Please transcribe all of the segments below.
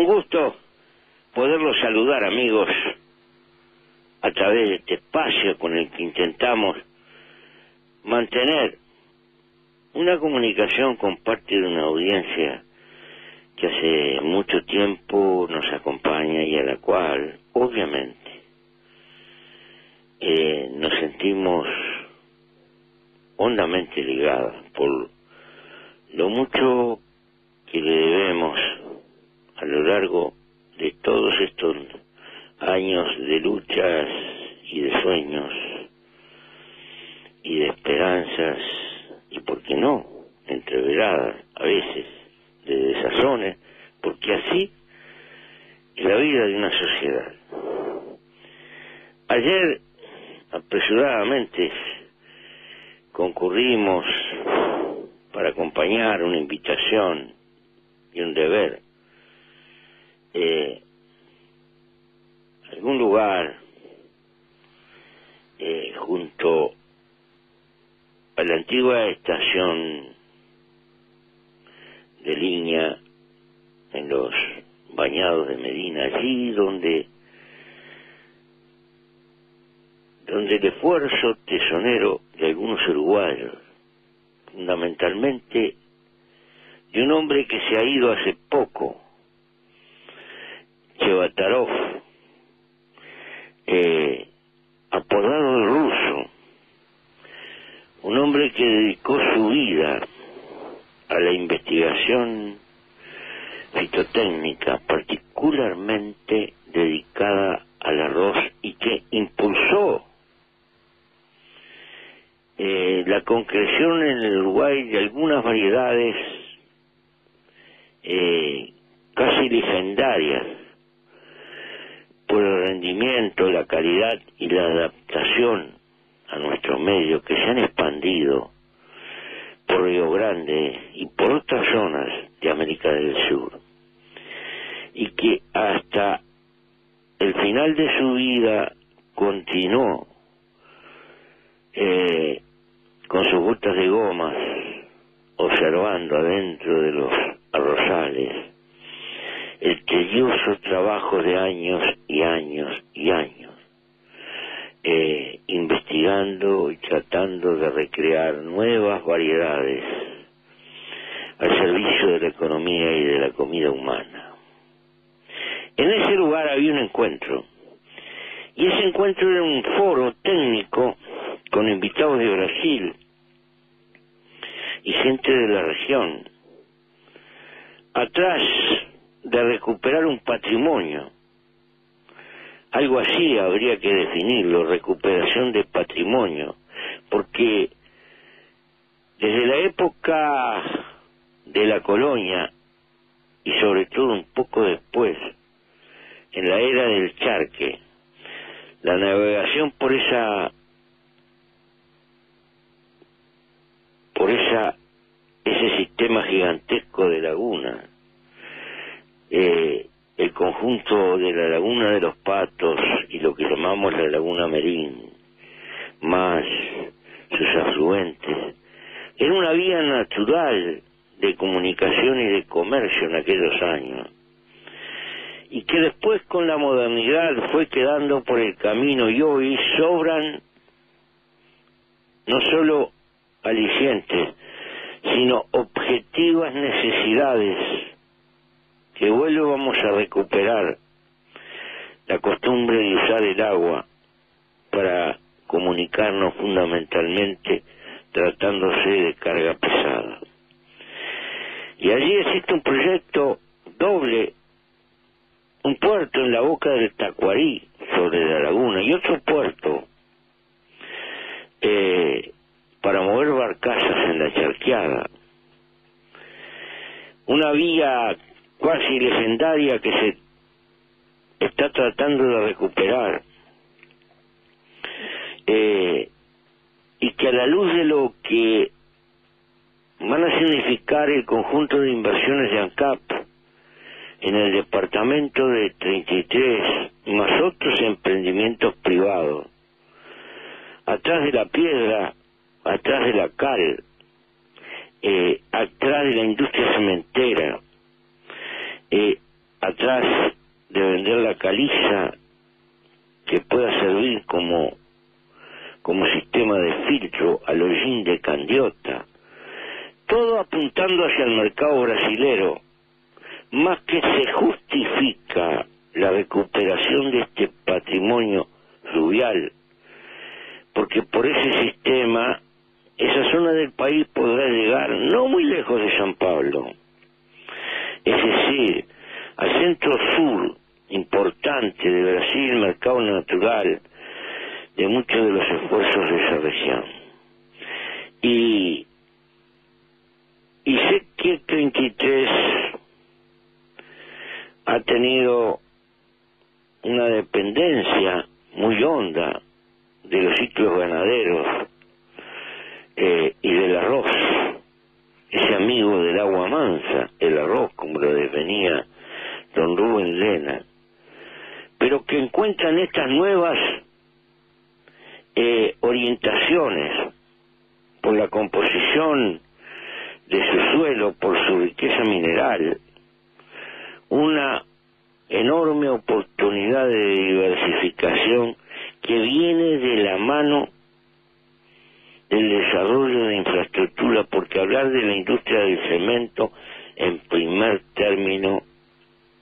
Un gusto poderlos saludar, amigos, a través de este espacio con el que intentamos mantener una comunicación con parte de una audiencia que hace mucho tiempo nos acompaña y a la cual, obviamente, nos sentimos hondamente ligados por lo mucho que le debemos a lo largo de todos estos años de luchas y de sueños y de esperanzas y, por qué no, entreveradas a veces de desazones, porque así es la vida de una sociedad. Ayer apresuradamente concurrimos para acompañar una invitación y un deber a algún lugar junto a la antigua estación de línea en los Bañados de Medina, allí donde el esfuerzo tesonero de algunos uruguayos, fundamentalmente de un hombre que se ha ido hace poco, Chevatarov, apodado el Ruso, un hombre que dedicó su vida a la investigación fitotécnica, particularmente dedicada al arroz, y que impulsó la concreción en el Uruguay de algunas variedades casi legendarias por el rendimiento, la calidad y la adaptación a nuestro medio, que se han expandido por Río Grande y por otras zonas de América del Sur, y que hasta el final de su vida continuó con sus botas de gomas observando adentro de los arrozales el tedioso trabajo de años y años y años, investigando y tratando de recrear nuevas variedades al servicio de la economía y de la comida humana. En ese lugar había un encuentro, y ese encuentro era un foro técnico con invitados de Brasil y gente de la región, atrás de recuperar un patrimonio. Algo así habría que definirlo, recuperación de patrimonio, porque desde la época de la colonia, y sobre todo un poco después, en la era del charque, la navegación por ese sistema gigantesco de lagunas, el conjunto de la laguna de los Patos y lo que llamamos la laguna Merín, más sus afluentes, era una vía natural de comunicación y de comercio en aquellos años, y que después con la modernidad fue quedando por el camino, y hoy sobran no solo alicientes, sino objetivas necesidades que vamos a recuperar la costumbre de usar el agua para comunicarnos, fundamentalmente tratándose de carga pesada. Y allí existe un proyecto doble, un puerto en la boca del Tacuarí, sobre la laguna, y otro puerto para mover barcazas en la charqueada. Una vía casi legendaria que se está tratando de recuperar, y que a la luz de lo que van a significar el conjunto de inversiones de ANCAP en el departamento de 33, más otros emprendimientos privados, atrás de la piedra, atrás de la cal, atrás de la industria cementera, atrás de vender la caliza que pueda servir como sistema de filtro al hollín de Candiota, todo apuntando hacia el mercado brasilero, más que se justifica la recuperación de este patrimonio fluvial, porque por ese sistema esa zona del país podrá llegar no muy lejos de San Pablo, es decir, al centro sur importante de Brasil, mercado natural de muchos de los esfuerzos de esa región. Y sé que el 33 ha tenido una dependencia muy honda de los ciclos ganaderos y del arroz, ese amigo del agua mansa, el arroz, como lo definía don Rubén Lena, pero que encuentran estas nuevas orientaciones por la composición de su suelo, por su riqueza mineral, una enorme oportunidad de diversificación que viene de la mano del desarrollo de infraestructura, porque hablar de la industria del cemento en primer término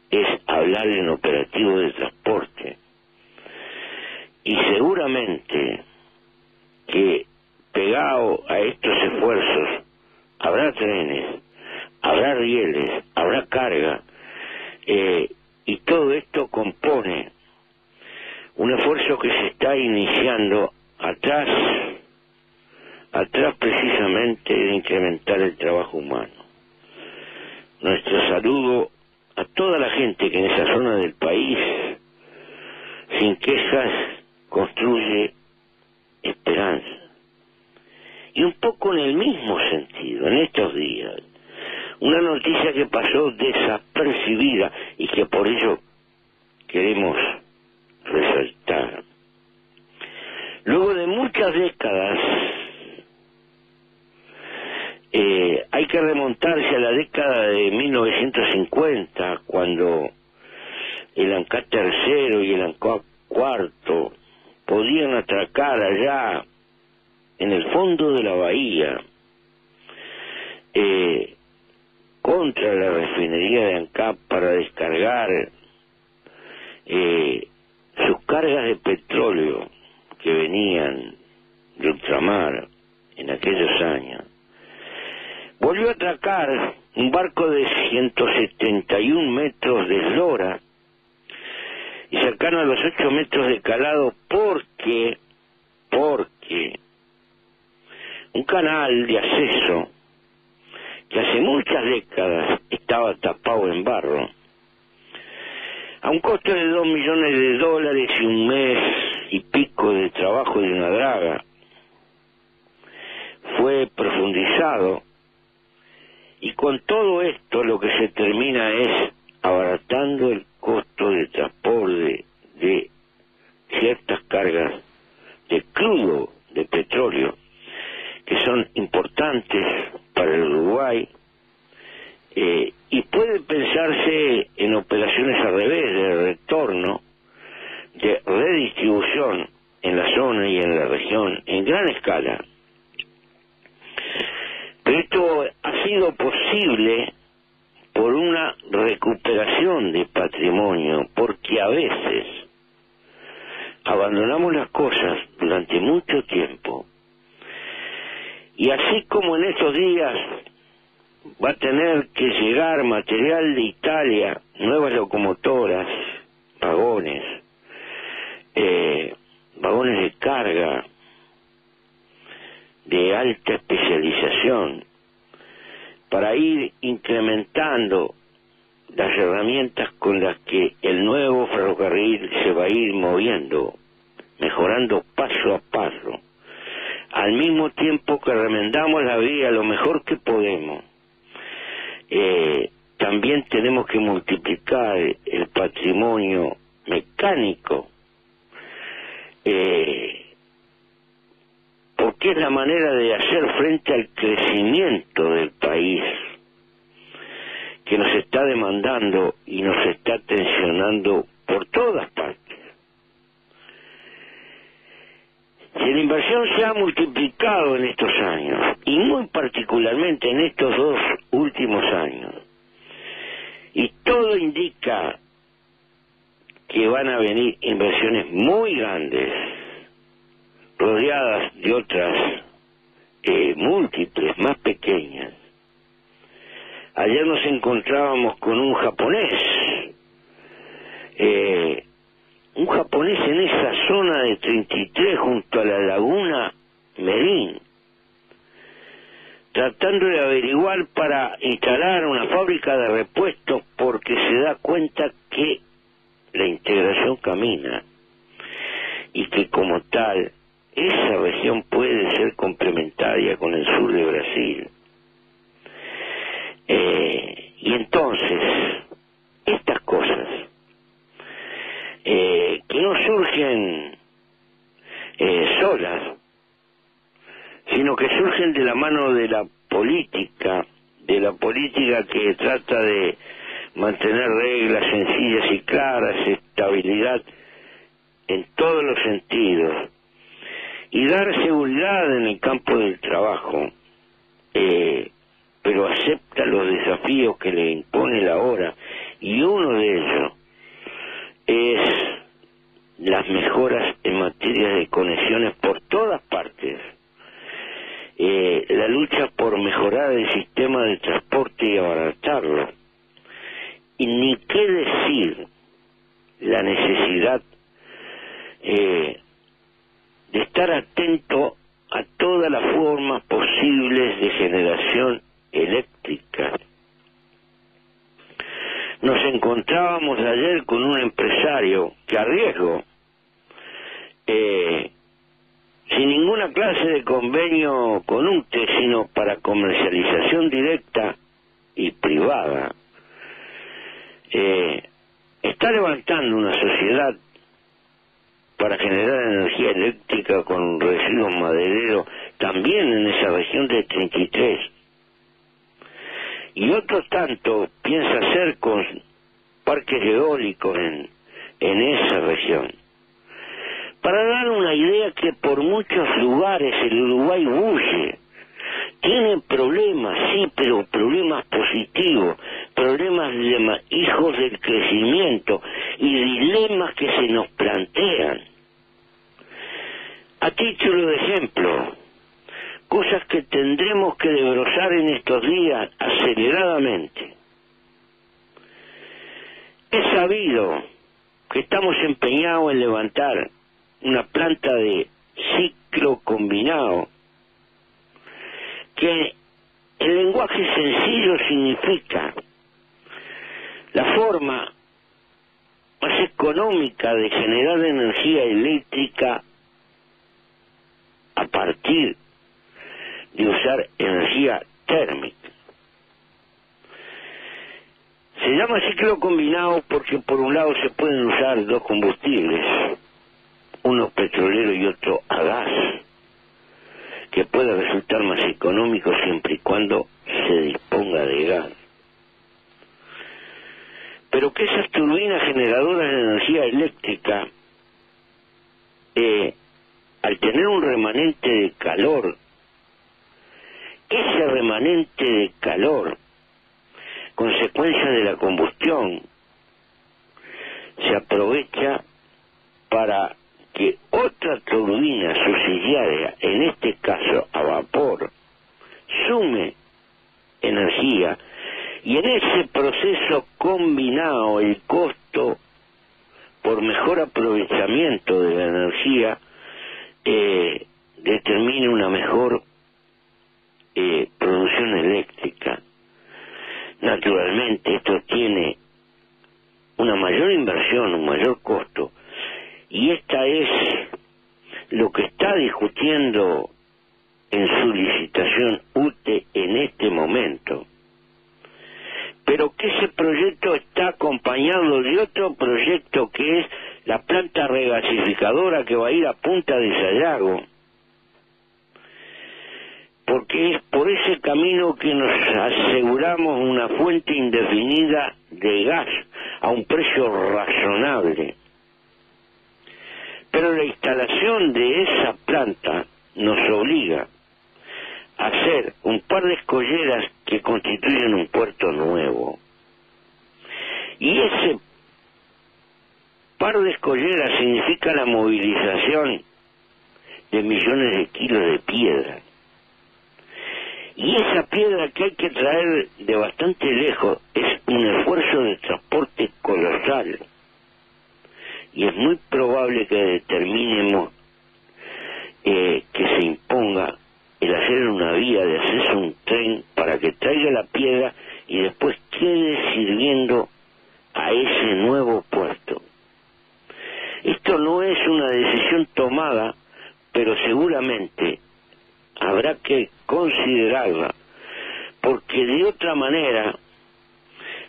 es hablar en operativo de transporte. Y seguramente que pegado a estos esfuerzos habrá trenes, habrá rieles, habrá carga, y todo esto compone un esfuerzo que se está iniciando atrás precisamente de incrementar el trabajo humano. Nuestro saludo a toda la gente que en esa zona del país, sin quejas, construye esperanza. Y un poco en el mismo sentido, en estos días, una noticia que pasó desapercibida y que por ello queremos resaltar. Luego de muchas décadas, hay que remontarse a la década de 1950, cuando el ANCA tercero y el ANCA cuarto podían atracar allá en el fondo de la bahía contra la refinería de ANCAP para descargar sus cargas de petróleo que venían de ultramar en aquellos años. Volvió a atracar un barco de 171 metros de eslora y cercano a los 8 metros de calado porque un canal de acceso que hace muchas décadas estaba tapado en barro, a un costo de $2 millones y un mes y pico de trabajo de una draga, fue profundizado, y con todo esto lo que se termina es abaratando el costo de transporte de ciertas cargas de crudo, de petróleo, que son importantes para el Uruguay, y puede pensarse en operaciones al revés, de retorno, de redistribución en la zona y en la región, en gran escala. Pero esto ha sido posible por una recuperación de patrimonio, porque a veces abandonamos las cosas durante mucho tiempo, y así como en estos días va a tener que llegar material de Italia, nuevas locomotoras, vagones de carga de alta especialización, para ir incrementando las herramientas con las que el nuevo ferrocarril se va a ir moviendo, mejorando paso a paso, al mismo tiempo que remendamos la vía lo mejor que podemos. También tenemos que multiplicar el patrimonio mecánico, porque es la manera de hacer frente al crecimiento del país, que nos está demandando y nos está tensionando por todas partes. Si la inversión se ha multiplicado en estos años, y muy particularmente en estos 2 últimos años, y todo indica que van a venir inversiones muy grandes, rodeadas de otras múltiples, más pequeñas. Ayer nos encontrábamos con un japonés en esa zona de 33 junto a la laguna Merín, tratando de averiguar para instalar una fábrica de repuestos porque se da cuenta que la integración camina y que como tal esa región puede ser complementaria con el sur de Brasil. Y entonces estas cosas que no surgen solas, sino que surgen de la mano de la política que trata de mantener reglas sencillas y claras, estabilidad en todos los sentidos, y dar seguridad en el campo del trabajo, pero acepta los desafíos que le impone la hora, y uno de ellos es las mejoras en materia de conexiones por todas partes, la lucha por mejorar el sistema de transporte y abaratarlo, y ni qué decir la necesidad de estar atento a todas las formas posibles de generación eléctrica. Nos encontrábamos ayer con un empresario que a riesgo, sin ninguna clase de convenio con UTE, sino para comercialización directa y privada, está levantando una sociedad para generar energía eléctrica con residuos madereros también en esa región de 33. Y otro tanto piensa hacer con parques eólicos en esa región. Para dar una idea que por muchos lugares el Uruguay bulle, tiene problemas, sí, pero problemas positivos, problemas de hijos del crecimiento y dilemas que se nos plantean. A título de ejemplo, cosas que tendremos que desbrozar en estos días aceleradamente. Es sabido que estamos empeñados en levantar una planta de ciclo combinado, que en lenguaje sencillo significa la forma más económica de generar energía eléctrica a partir de usar energía térmica. Se llama ciclo combinado porque por un lado se pueden usar 2 combustibles, uno petrolero y otro a gas, que puede resultar más económico siempre y cuando se disponga de gas. Pero que esas turbinas generadoras de energía eléctrica, al tener un remanente de calor, ese remanente de calor, consecuencia de la combustión, se aprovecha para que otra turbina subsidiaria, en este caso a vapor, sume energía, y en ese proceso combinado el costo por mejor aprovechamiento de la energía determine una mejor producción eléctrica. Naturalmente esto tiene una mayor inversión, un mayor costo, y esta es lo que está discutiendo en su licitación UTE en este momento. Pero que ese proyecto está acompañado de otro proyecto que es la planta regasificadora que va a ir a Punta de Sayago, porque es por ese camino que nos aseguramos una fuente indefinida de gas a un precio razonable. Pero la instalación de esa planta nos obliga a hacer un par de escolleras que constituyen un puerto nuevo. Y ese par de escolleras significa la movilización de millones de kilos de piedra. Y esa piedra que hay que traer de bastante lejos es un esfuerzo de transporte colosal. Y es muy probable que determinemos que se imponga el hacer una vía, de hacerse un tren para que traiga la piedra y después quede sirviendo a ese nuevo puerto. Esto no es una decisión tomada, pero seguramente habrá que considerarla, porque de otra manera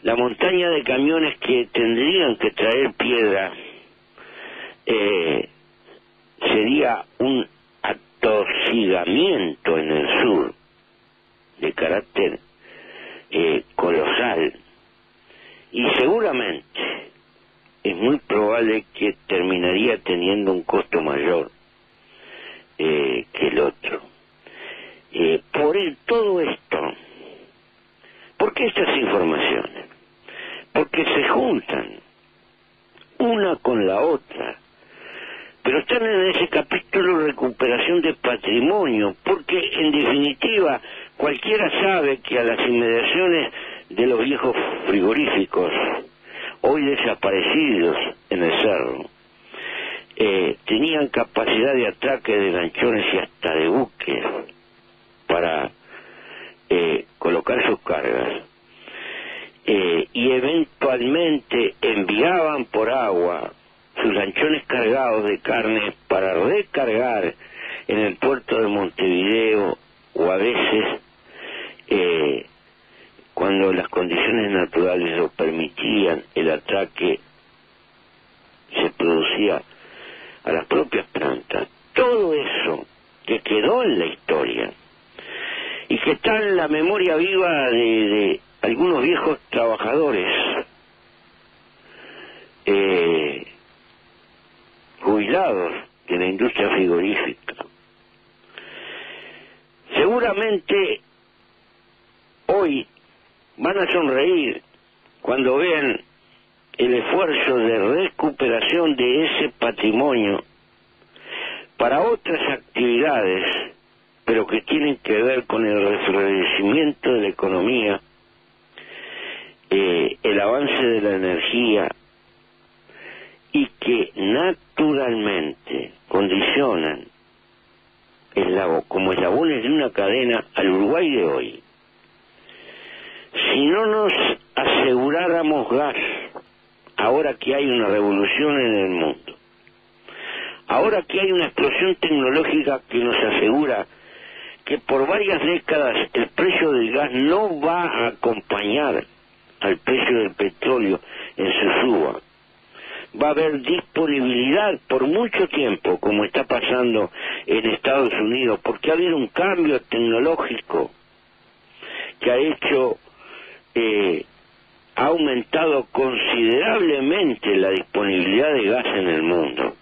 la montaña de camiones que tendrían que traer piedra sería un atosigamiento en el sur de carácter colosal, y seguramente es muy probable que terminaría teniendo un costo mayor que el otro. Por todo esto, ¿por qué estas informaciones? Porque se juntan una con la otra, pero están en ese capítulo recuperación de patrimonio, porque en definitiva cualquiera sabe que a las inmediaciones de los viejos frigoríficos, hoy desaparecidos en el cerro, tenían capacidad de atraque de lanchones y hasta de buques para colocar sus cargas, y eventualmente enviaban por agua sus lanchones cargados de carne para recargar en el puerto de Montevideo, o a veces cuando las condiciones naturales lo permitían, el atraque se producía a las propias plantas. Todo eso que quedó en la historia y que está en la memoria viva de algunos viejos trabajadores jubilados de la industria frigorífica. Seguramente hoy van a sonreír cuando vean el esfuerzo de recuperación de ese patrimonio para otras actividades, pero que tienen que ver con el restablecimiento de la economía, el avance de la energía, y que naturalmente condicionan como eslabones de una cadena al Uruguay de hoy. Si no nos aseguráramos gas, ahora que hay una revolución en el mundo, ahora que hay una explosión tecnológica que nos asegura que por varias décadas el precio del gas no va a acompañar al precio del petróleo en su suba, va a haber disponibilidad por mucho tiempo, como está pasando en Estados Unidos, porque ha habido un cambio tecnológico que ha hecho, ha aumentado considerablemente la disponibilidad de gas en el mundo.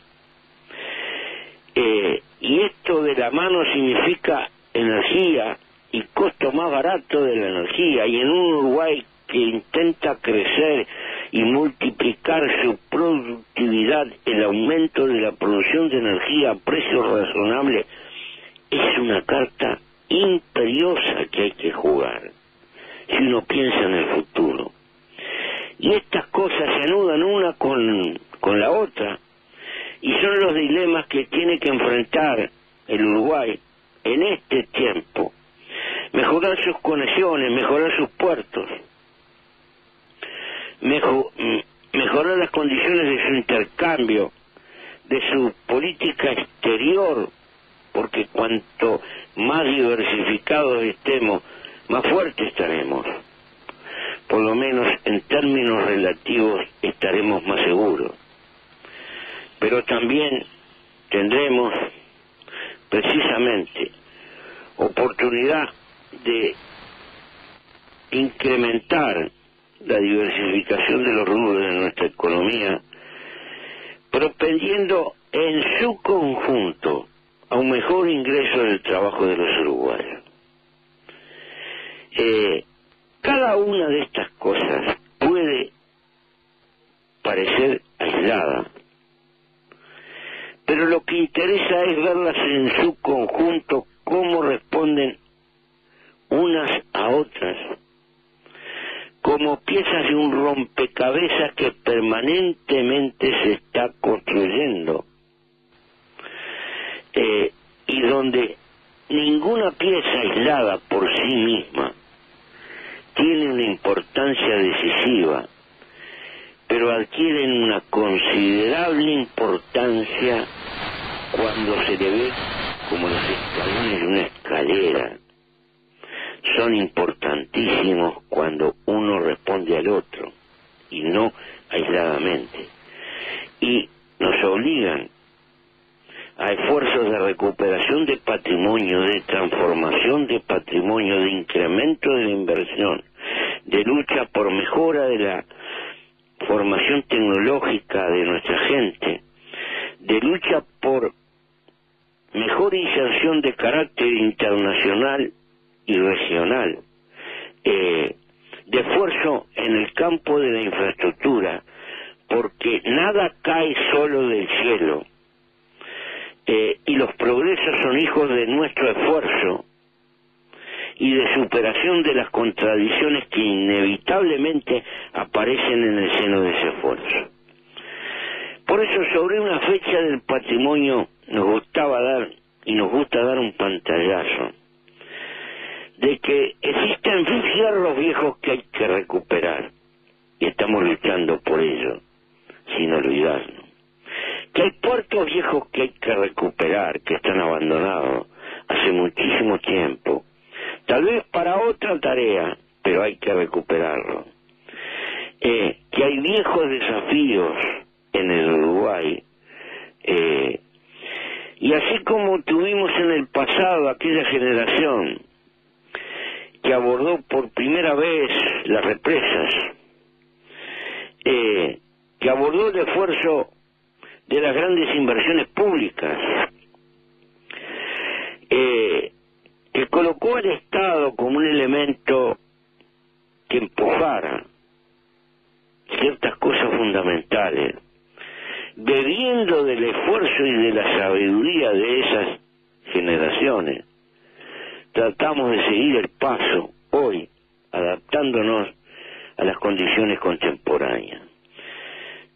Y esto de la mano significa energía y costo más barato de la energía, y en un Uruguay que intenta crecer y multiplicar su productividad, el aumento de la producción de energía a precios razonables es una carta imperiosa que hay que jugar si uno piensa en el futuro. Y estas cosas se anudan una con la otra, y son los dilemas que tiene que enfrentar el Uruguay en este tiempo. Mejorar sus conexiones, mejorar sus puertos, mejorar las condiciones de su intercambio, de su política exterior, porque cuanto más diversificados estemos, más fuertes estaremos. Por lo menos en términos relativos estaremos más seguros. Pero también tendremos precisamente oportunidad de incrementar la diversificación de los rubros de nuestra economía, propendiendo en su conjunto a un mejor ingreso del trabajo de los uruguayos. Cada una de estas cosas puede parecer aislada, pero lo que interesa es verlas en su conjunto, cómo responden unas a otras, como piezas de un rompecabezas que permanentemente se está construyendo, y donde ninguna pieza aislada por sí misma tiene una importancia decisiva, pero adquieren una considerable importancia cuando se le ve como los escalones de una escalera. Son importantísimos cuando uno responde al otro, y no aisladamente. Y nos obligan a esfuerzos de recuperación de patrimonio, de transformación de patrimonio, de incremento de la inversión, de lucha por mejora de la formación tecnológica de nuestra gente, de lucha por mejor inserción de carácter internacional y regional, de esfuerzo en el campo de la infraestructura, porque nada cae solo del cielo, y los progresos son hijos de nuestro esfuerzo y de superación de las contradicciones que inevitablemente aparecen en el seno de ese esfuerzo. Por eso, sobre una fecha del patrimonio nos gustaba dar, y nos gusta dar, un pantallazo de que existen fierros viejos que hay que recuperar, y estamos luchando por ello, sin olvidarnos. Que hay puertos viejos que hay que recuperar, que están abandonados hace muchísimo tiempo, tal vez para otra tarea, pero hay que recuperarlo. Que hay viejos desafíos en el Uruguay, y así como tuvimos en el pasado aquella generación que abordó por primera vez las represas, que abordó el esfuerzo de las grandes inversiones públicas, que colocó al Estado como un elemento que empujara ciertas cosas fundamentales, bebiendo del esfuerzo y de la sabiduría de esas generaciones. Tratamos de seguir el paso hoy, adaptándonos a las condiciones contemporáneas.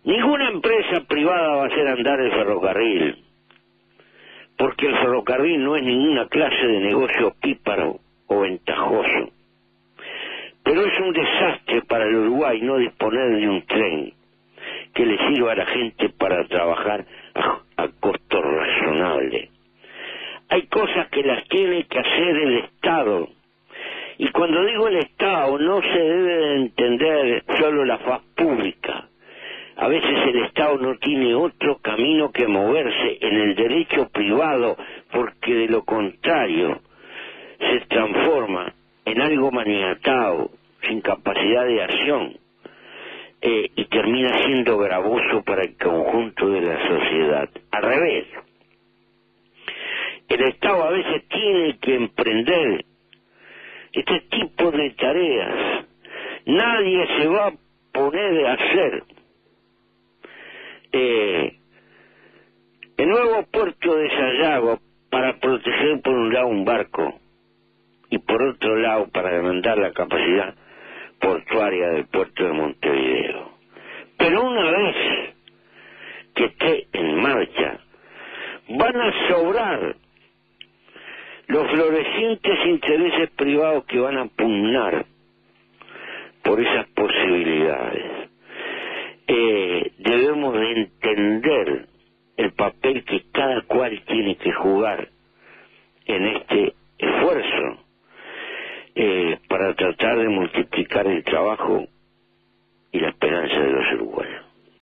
Ninguna empresa privada va a hacer andar el ferrocarril, porque el ferrocarril no es ninguna clase de negocio píparo o ventajoso. Pero es un desastre para el Uruguay no disponer de un tren que le sirva a la gente para trabajar a costo razonable. Hay cosas que las tiene que hacer el Estado, y cuando digo el Estado no se debe de entender solo la faz pública. A veces el Estado no tiene otro camino que moverse en el derecho privado, porque de lo contrario se transforma en algo maniatado, sin capacidad de acción, y termina siendo gravoso para el conjunto de la sociedad. Al revés, el Estado a veces tiene que emprender este tipo de tareas. Nadie se va a poner a hacer el nuevo puerto de Sayago para proteger por un lado un barco y por otro lado para demandar la capacidad portuaria del puerto de Montevideo. Pero una vez que esté en marcha, van a sobrar los florecientes intereses privados que van a pugnar por esas posibilidades. Debemos de entender el papel que cada cual tiene que jugar en este